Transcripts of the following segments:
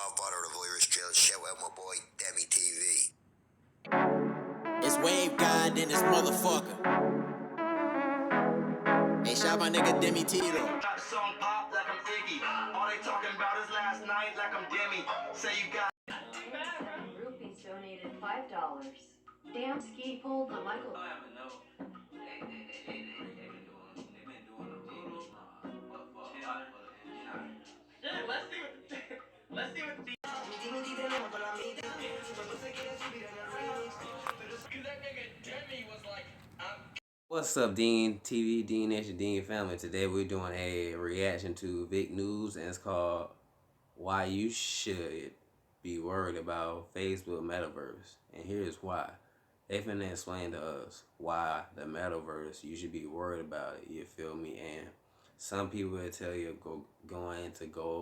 Godfather of Irish Drill. Shout out my boy, DEMEGODTV. It's Wave God in this motherfucker. Hey, shout my nigga Demi T though. Got the song pop like I'm Iggy. All they talking about is last night like I'm Demi. Say you got. Rupees donated $5. Damn ski pulled the Michael. Let's see what the What's up, Dean TV, Dean Nation, Dean family? Today we're doing a reaction to big news, and it's called Why You Should Be Worried About Facebook Metaverse. And here's why. They finna explain to us why the Metaverse, you should be worried about it, you feel me? And some people will tell you go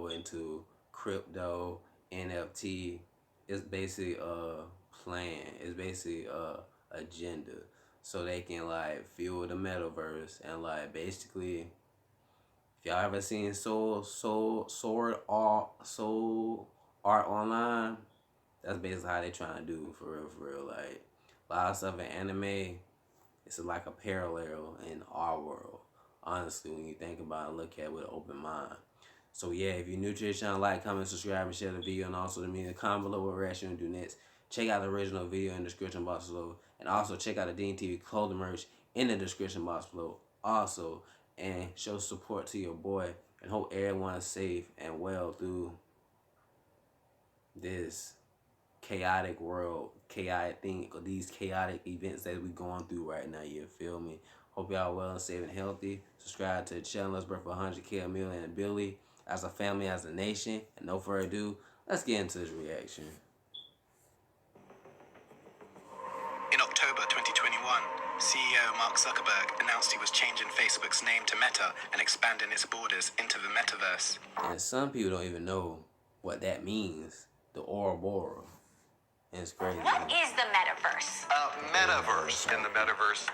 into crypto, NFT. It's basically a plan. It's basically a agenda, so they can like fuel the metaverse. And like basically, if y'all ever seen Sword Art Online, that's basically how they trying to do for real. Like a lot of stuff in anime, it's like a parallel in our world. Honestly, when you think about it and look at it with an open mind. So yeah, if you're new to the channel, like, comment, subscribe, and share the video, and also the media. Comment below what reaction you do next. Check out the original video in the description box below, and also check out the Dean TV clothing merch in the description box below. Also, and show support to your boy, and hope everyone is safe and well through this chaotic world, these chaotic events that we going through right now. You feel me? Hope y'all well and safe and healthy. Subscribe to the channel. Let's break for 100K, a million, and Billy. As a family, as a nation. And no further ado, let's get into this reaction. In October 2021, CEO Mark Zuckerberg announced he was changing Facebook's name to Meta and expanding its borders into the Metaverse. And some people don't even know what that means. The Ouroboros. And it's crazy. What is the Metaverse? Metaverse. In the Metaverse.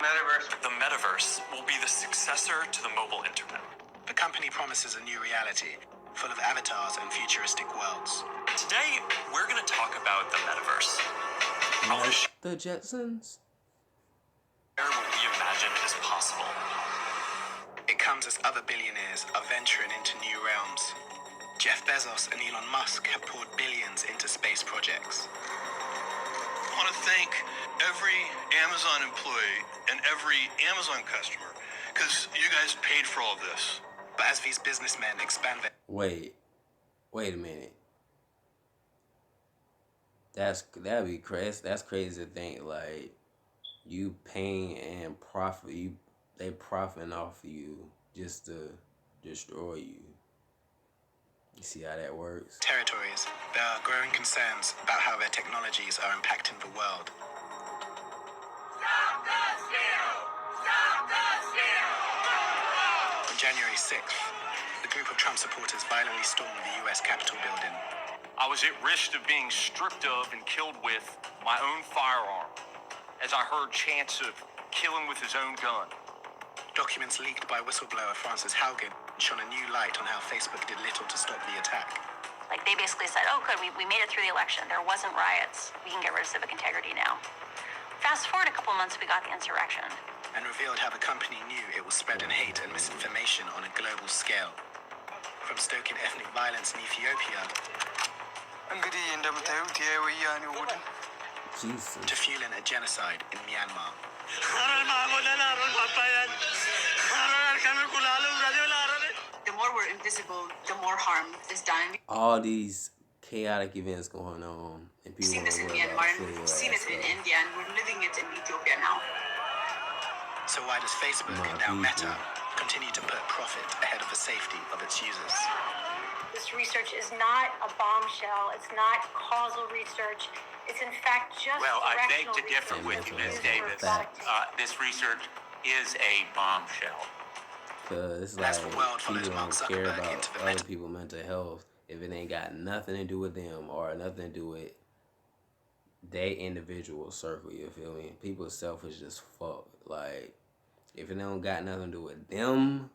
The Metaverse will be the successor to the mobile internet. The company promises a new reality, full of avatars and futuristic worlds. Today, we're going to talk about the Metaverse. Like the Jetsons? What we imagine is possible. It comes as other billionaires are venturing into new realms. Jeff Bezos and Elon Musk have poured billions into space projects. I want to thank every Amazon employee and every Amazon customer, because you guys paid for all this. But as these businessmen expand their... Wait a minute. That'd be crazy. That's crazy to think, like, you paying and profit, they profiting off of you just to destroy you. You see how that works? territories, there are growing concerns about how their technologies are impacting the world. Stop the steal! Stop the steal! On January 6th, the group of Trump supporters violently stormed the US Capitol building. I was at risk of being stripped of and killed with my own firearm, as I heard chants of killing with his own gun. Documents leaked by whistleblower Francis Haugen shone a new light on how Facebook did little to stop the attack. Like, they basically said, oh, good, we made it through the election. There wasn't riots. We can get rid of civic integrity now. Fast forward a couple months, we got the insurrection. And revealed how the company knew it was spreading hate and misinformation on a global scale. From stoking ethnic violence in Ethiopia Jesus. to fueling a genocide in Myanmar. The more we're invisible, the more harm is done. All these chaotic events going on, and We've people seen this in worry about Myanmar, and trivial we've seen ass it in stuff. India, and we're living it in Ethiopia now. So why does Facebook, My now people. Meta, continue to put profit ahead of the safety of its users? This research is not a bombshell. It's not causal research. It's in fact just Well, I beg directional to differ research with you, Ms. used for Davis. fact. This research is a bombshell. Cause it's And like as the world people follows Mark don't care Zuckerberg about into the other meta, people's mental health if it ain't got nothing to do with them or nothing to do with their individual circle. You feel me? People selfish as fuck. Like, if it don't got nothing to do with them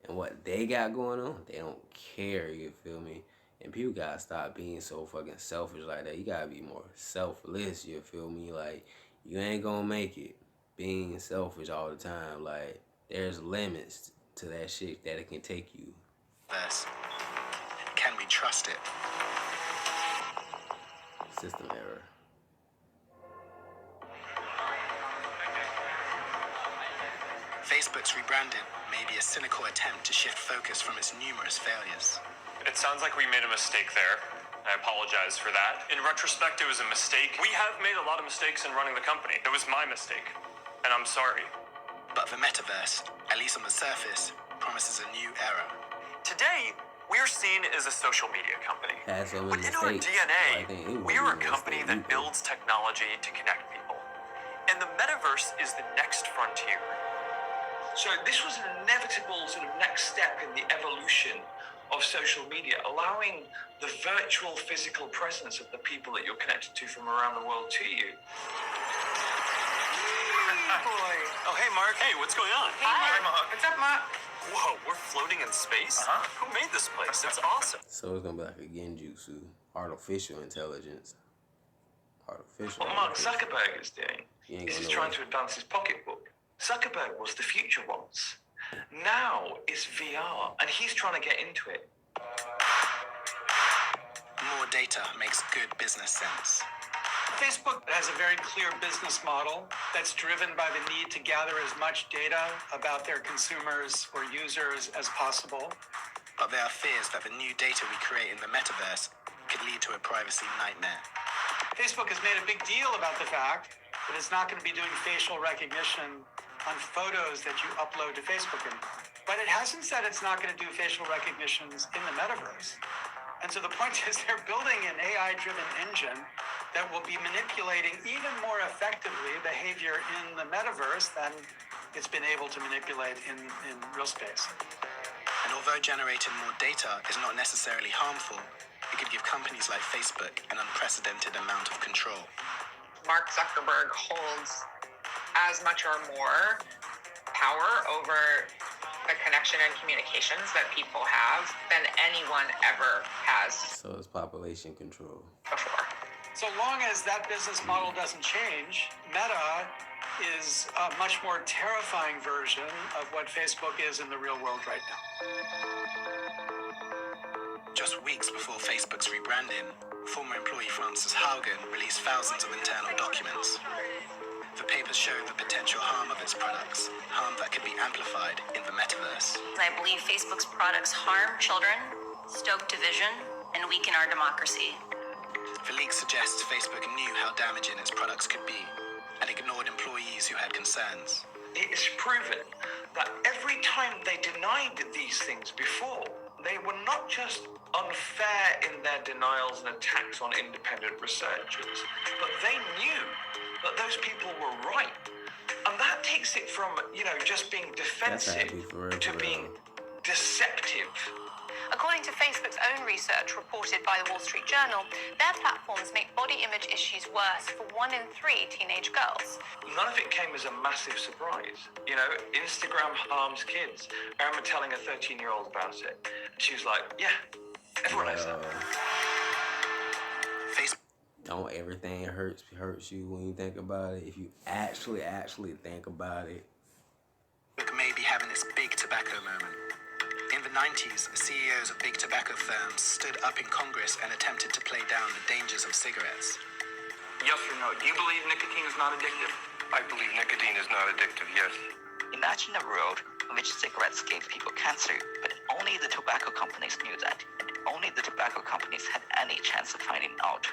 and what they got going on, they don't care. You feel me? And people gotta stop being so fucking selfish like that. You gotta be more selfless, you feel me? Like, you ain't gonna make it being selfish all the time. Like, there's limits to that shit that it can take you. Can we trust it? System error. Facebook's rebranding may be a cynical attempt to shift focus from its numerous failures. It sounds like we made a mistake there. I apologize for that. In retrospect, it was a mistake. We have made a lot of mistakes in running the company. It was my mistake, and I'm sorry. But the Metaverse, at least on the surface, promises a new era. Today, we're seen as a social media company. But in our mistakes. DNA, we are a company that builds technology to connect people. And the Metaverse is the next frontier. So this was an inevitable sort of next step in the evolution of social media, allowing the virtual physical presence of the people that you're connected to from around the world to you. Boy. Oh, hey, Mark. Hey, what's going on? Hi, Mark. What's up, Mark? Whoa, we're floating in space? Who made this place? It's awesome. So it's gonna be like a genjutsu, artificial intelligence. Artificial. What Mark Zuckerberg is doing You ain't is gonna he's know trying what- to advance his pocketbook. Zuckerberg was the future once. Now it's VR, and he's trying to get into it. More data makes good business sense. Facebook has a very clear business model that's driven by the need to gather as much data about their consumers or users as possible. But there are fears that the new data we create in the Metaverse could lead to a privacy nightmare. Facebook has made a big deal about the fact that it's not going to be doing facial recognition on photos that you upload to Facebook anymore. But it hasn't said it's not going to do facial recognitions in the Metaverse. And so the point is they're building an AI-driven engine that will be manipulating even more effectively behavior in the Metaverse than it's been able to manipulate in real space. And although generating more data is not necessarily harmful, it could give companies like Facebook an unprecedented amount of control. Mark Zuckerberg holds as much or more power over the connection and communications that people have than anyone ever has So it's population control. before. So long as that business model doesn't change, Meta is a much more terrifying version of what Facebook is in the real world right now. Just weeks before Facebook's rebranding, former employee Frances Haugen released thousands of internal documents. The papers show the potential harm of its products, harm that could be amplified in the Metaverse. I believe Facebook's products harm children, stoke division, and weaken our democracy. The leak suggests Facebook knew how damaging its products could be and ignored employees who had concerns. It is proven that every time they denied these things before, they were not just unfair in their denials and attacks on independent researchers, but they knew that those people were right. And that takes it from, just being defensive to being deceptive. According to Facebook's own research reported by the Wall Street Journal, their platforms make body image issues worse for 1 in 3 teenage girls. None of it came as a massive surprise. Instagram harms kids. I remember telling a 13-year-old about it. And she was like, yeah, everyone knows that. Don't everything hurts you when you think about it. If you actually think about it. Facebook may be having its big tobacco moment. In the 90s, CEOs of big tobacco firms stood up in Congress and attempted to play down the dangers of cigarettes. Yes or no? Do you believe nicotine is not addictive? I believe nicotine is not addictive, yes. Imagine a world in which cigarettes gave people cancer, but only the tobacco companies knew that, and only the tobacco companies had any chance of finding out.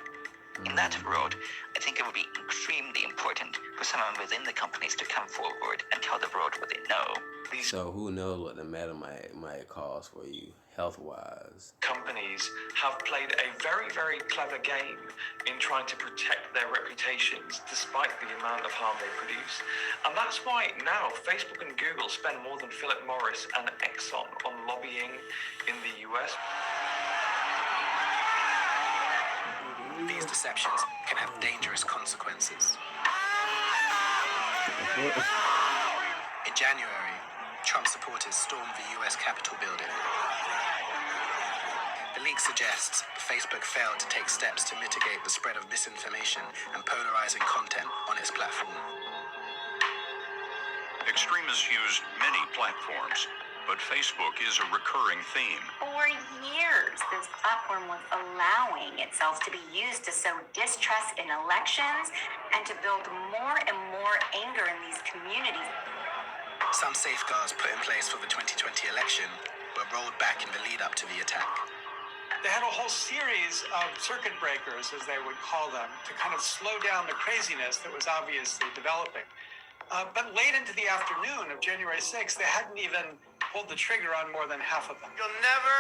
In that world, I think it would be extremely important for someone within the companies to come forward and tell the world what they know. So who knows what the meta might cause for you, health-wise. Companies have played a very, very clever game in trying to protect their reputations despite the amount of harm they produce. And that's why now Facebook and Google spend more than Philip Morris and Exxon on lobbying in the US. These deceptions can have dangerous consequences. In January, Trump supporters stormed the US Capitol building. The Week suggests Facebook failed to take steps to mitigate the spread of misinformation and polarizing content on its platform. Extremists use many platforms, but Facebook is a recurring theme. For years, this platform was allowing itself to be used to sow distrust in elections and to build more and more anger in these communities. Some safeguards put in place for the 2020 election were rolled back in the lead up to the attack. They had a whole series of circuit breakers, as they would call them, to kind of slow down the craziness that was obviously developing. But late into the afternoon of January 6th, they hadn't even pulled the trigger on more than half of them. You'll never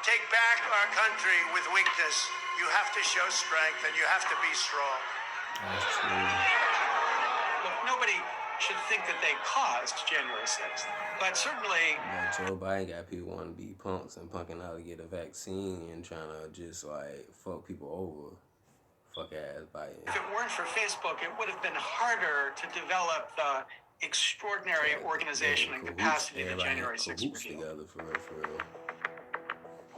take back our country with weakness. You have to show strength and you have to be strong. That's true. Look, nobody should think that they caused January 6th, but certainly... Yeah, Joe Biden got people wanting to be punks and punking out to get a vaccine and trying to just, like, fuck people over. Fuck ass Biden. If it weren't for Facebook, it would have been harder to develop the extraordinary organization and capacity that January 6th revealed. For real.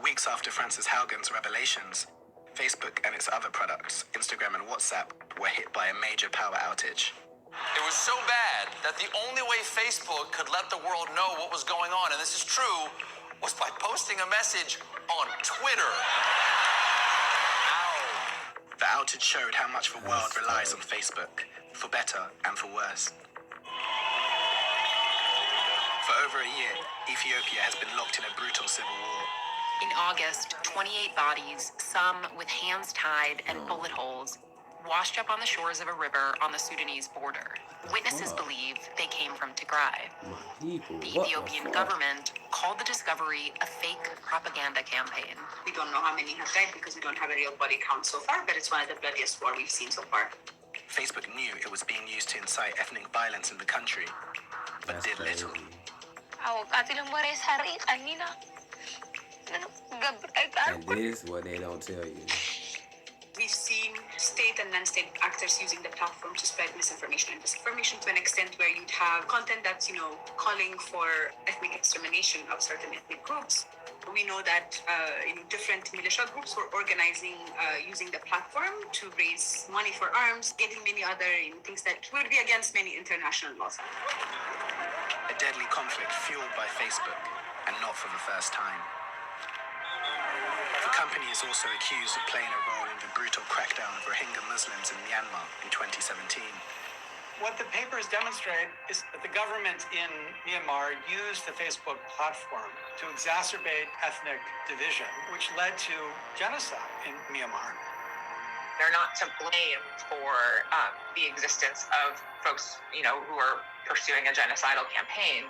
Weeks after Frances Haugen's revelations, Facebook and its other products, Instagram and WhatsApp, were hit by a major power outage. It was so bad that the only way Facebook could let the world know what was going on, and this is true, was by posting a message on Twitter. The outage showed how much the world relies on Facebook, for better and for worse. For over a year, Ethiopia has been locked in a brutal civil war. In August, 28 bodies, some with hands tied and bullet holes, washed up on the shores of a river on the Sudanese border. Witnesses believe they came from Tigray. The Ethiopian government called the discovery a fake propaganda campaign. We don't know how many have died because we don't have a real body count so far, but it's one of the bloodiest war we've seen so far. Facebook knew it was being used to incite ethnic violence in the country, but did little. And this is what they don't tell you. We've seen state and non-state actors using the platform to spread misinformation and disinformation to an extent where you'd have content that's, calling for ethnic extermination of certain ethnic groups. We know that different militia groups were organizing using the platform to raise money for arms, getting many other things that would be against many international laws. A deadly conflict fueled by Facebook, and not for the first time. The company is also accused of playing a role in the brutal crackdown of Rohingya Muslims in Myanmar in 2017. What the papers demonstrate is that the government in Myanmar used the Facebook platform to exacerbate ethnic division, which led to genocide in Myanmar. They're not to blame for the existence of folks, who are pursuing a genocidal campaign,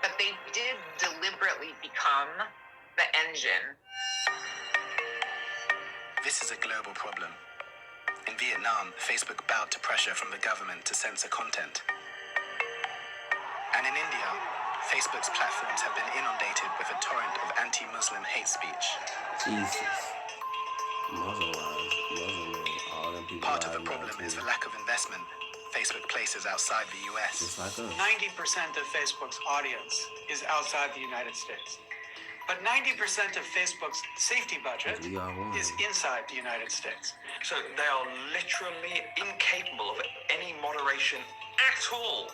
but they did deliberately become the engine. This is a global problem. In Vietnam, Facebook bowed to pressure from the government to censor content. And in India, Facebook's platforms have been inundated with a torrent of anti-Muslim hate speech. Jesus. Muslim, all them people. Part of the problem is the lack of investment Facebook places outside the US. Just like us. 90% of Facebook's audience is outside the United States. But 90% of Facebook's safety budget is inside the United States. So they are literally incapable of any moderation at all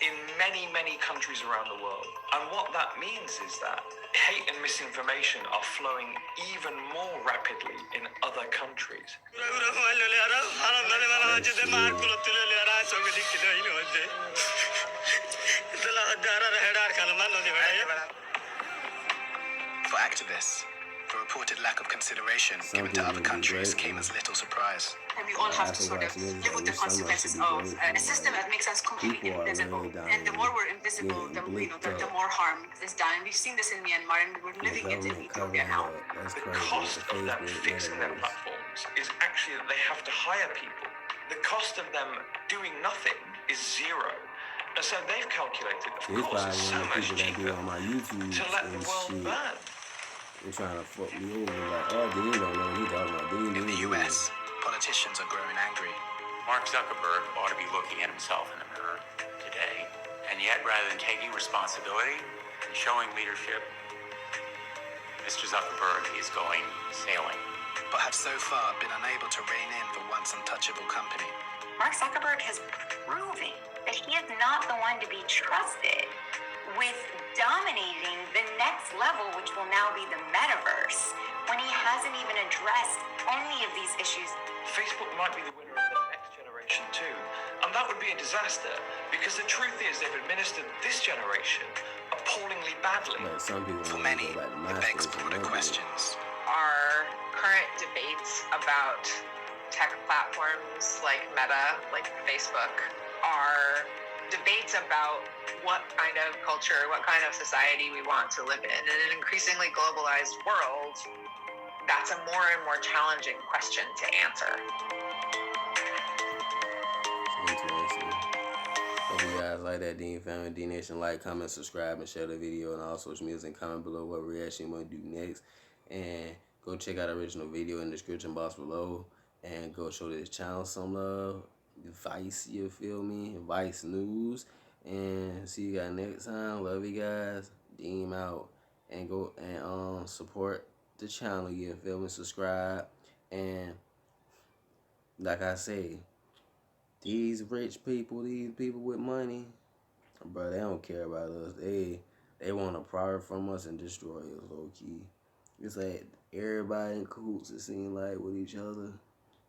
in many, many countries around the world. And what that means is that hate and misinformation are flowing even more rapidly in other countries. For activists, the reported lack of consideration given to other countries came as little surprise. And we all have to sort of live with the consequences of a system that makes us completely invisible. And the more we're invisible, the more harm is done. And we've seen this in Myanmar, and we're living it in Ethiopia now. The cost of them fixing their platforms is actually that they have to hire people. The cost of them doing nothing is zero. And so they've calculated, of course, it's so much cheaper to let the world burn. They're trying to fuck me over like, oh, Dean don't know what he's talking about. In the US, politicians are growing angry. Mark Zuckerberg ought to be looking at himself in the mirror today. And yet, rather than taking responsibility and showing leadership, Mr. Zuckerberg is going sailing. But have so far been unable to rein in the once untouchable company. Mark Zuckerberg has proven that he is not the one to be trusted with dominating the next level, which will now be the metaverse, when he hasn't even addressed any of these issues. Facebook might be the winner of the next generation too, and that would be a disaster, because the truth is they've administered this generation appallingly badly. But some people For want many, to go back to it begs MySpace broader and questions. Our current debates about tech platforms like Meta, like Facebook, are debates about what kind of culture, what kind of society we want to live in. In an increasingly globalized world, that's a more and more challenging question to answer. Interesting. Hope you guys like that, Dean Family, D Nation. Like, comment, subscribe, and share the video on all social medias, and comment below what reaction you want to do next. And go check out the original video in the description box below. And go show this channel some love. Vice, you feel me? Vice News. And see you guys next time. Love you guys. Deem out. And go and support the channel, you feel me? Subscribe. And like I say, these rich people, these people with money, bro, they don't care about us. They want to profit from us and destroy us, low key. It's like everybody in cahoots, it seems like, with each other,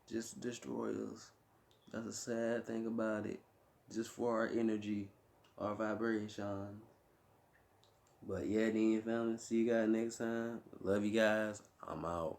just destroy us. That's a sad thing about it. Just for our energy, our vibration. But yeah, Dean family, see you guys next time. Love you guys. I'm out.